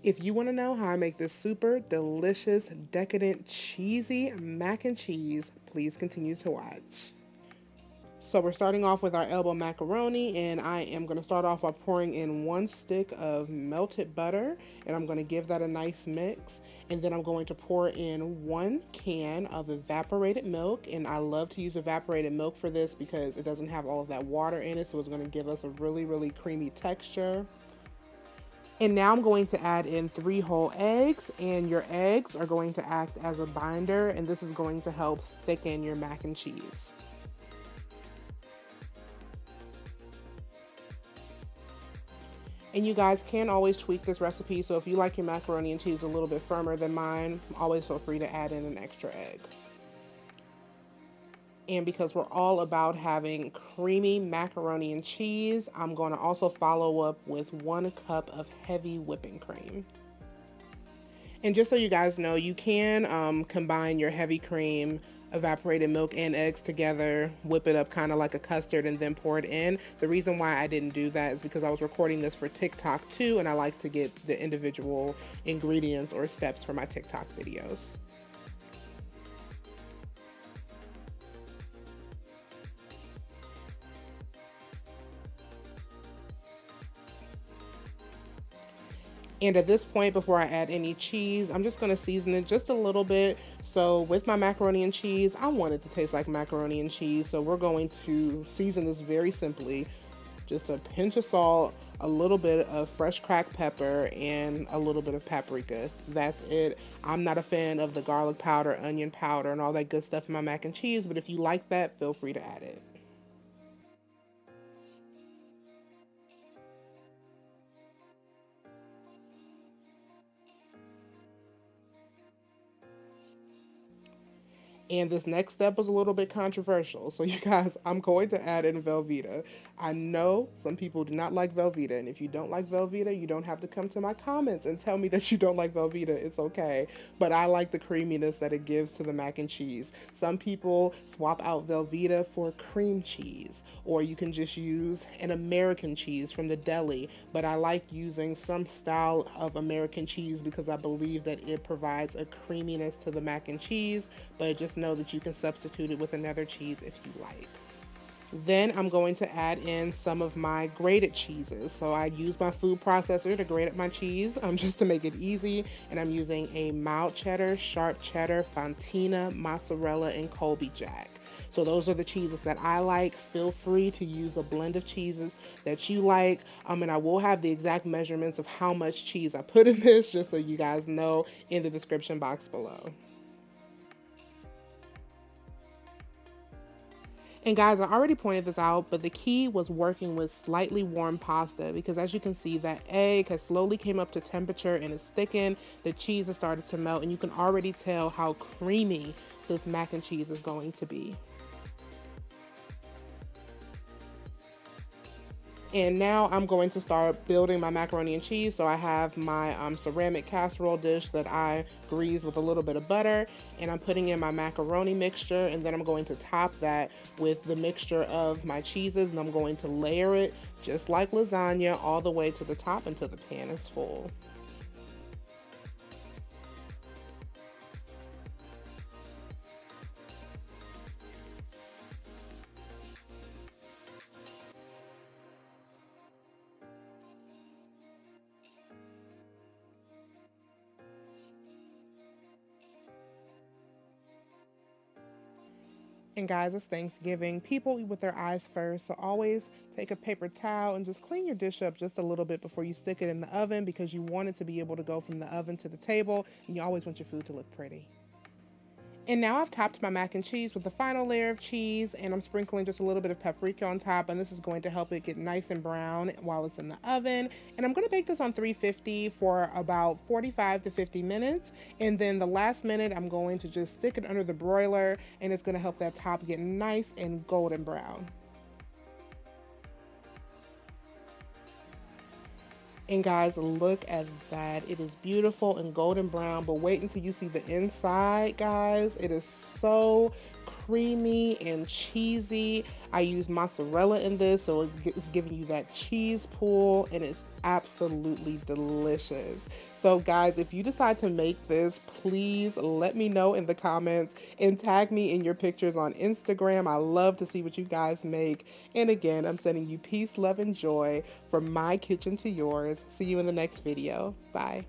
If you want to know how I make this super delicious, decadent, cheesy mac and cheese, please continue to watch. So we're starting off with our elbow macaroni, and I am going to start off by pouring in 1 stick of melted butter, and I'm going to give that a nice mix. And then I'm going to pour in 1 can of evaporated milk, and I love to use evaporated milk for this because it doesn't have all of that water in it, so it's going to give us a really creamy texture. And now I'm going to add in 3 whole eggs, and your eggs are going to act as a binder, and this is going to help thicken your mac and cheese. And you guys can always tweak this recipe, so if you like your macaroni and cheese a little bit firmer than mine, always feel free to add in an extra egg. And because we're all about having creamy macaroni and cheese, I'm going to also follow up with 1 cup of heavy whipping cream. And just so you guys know, you can combine your heavy cream, evaporated milk, and eggs together, whip it up kind of like a custard, and then pour it in. The reason why I didn't do that is because I was recording this for TikTok too, and I like to get the individual ingredients or steps for my TikTok videos. And at this point, before I add any cheese, I'm just going to season it just a little bit. So with my macaroni and cheese, I want it to taste like macaroni and cheese. So we're going to season this very simply. Just a pinch of salt, a little bit of fresh cracked pepper, and a little bit of paprika. That's it. I'm not a fan of the garlic powder, onion powder, and all that good stuff in my mac and cheese, but if you like that, feel free to add it. And this next step was a little bit controversial. So, you guys, I'm going to add in Velveeta. I know some people do not like Velveeta. And if you don't like Velveeta, you don't have to come to my comments and tell me that you don't like Velveeta. It's okay. But I like the creaminess that it gives to the mac and cheese. Some people swap out Velveeta for cream cheese, or you can just use an American cheese from the deli. But I like using some style of American cheese because I believe that it provides a creaminess to the mac and cheese, but just know that you can substitute it with another cheese if you like. Then I'm going to add in some of my grated cheeses. So I use my food processor to grate up my cheese just to make it easy. And I'm using a mild cheddar, sharp cheddar, Fontina, mozzarella, and Colby Jack. So those are the cheeses that I like. Feel free to use a blend of cheeses that you like. And I will have the exact measurements of how much cheese I put in this, just so you guys know, in the description box below. And guys, I already pointed this out, but the key was working with slightly warm pasta because as you can see, that egg has slowly came up to temperature and it's thickened. The cheese has started to melt and you can already tell how creamy this mac and cheese is going to be. And now I'm going to start building my macaroni and cheese. So I have my ceramic casserole dish that I grease with a little bit of butter, and I'm putting in my macaroni mixture, and then I'm going to top that with the mixture of my cheeses, and I'm going to layer it just like lasagna all the way to the top until the pan is full. And guys, it's Thanksgiving. People eat with their eyes first, so always take a paper towel and just clean your dish up just a little bit before you stick it in the oven because you want it to be able to go from the oven to the table, and you always want your food to look pretty. And now I've topped my mac and cheese with the final layer of cheese, and I'm sprinkling just a little bit of paprika on top, and this is going to help it get nice and brown while it's in the oven. And I'm going to bake this on 350 for about 45 to 50 minutes, and then the last minute I'm going to just stick it under the broiler, and it's going to help that top get nice and golden brown. And guys, look at that. It is beautiful and golden brown, but wait until you see the inside, guys. It is so creamy and cheesy. I use mozzarella in this, so it's giving you that cheese pull, and it's absolutely delicious. So guys, if you decide to make this, please let me know in the comments and tag me in your pictures on Instagram. I love to see what you guys make. And again, I'm sending you peace, love, and joy from my kitchen to yours. See you in the next video. Bye.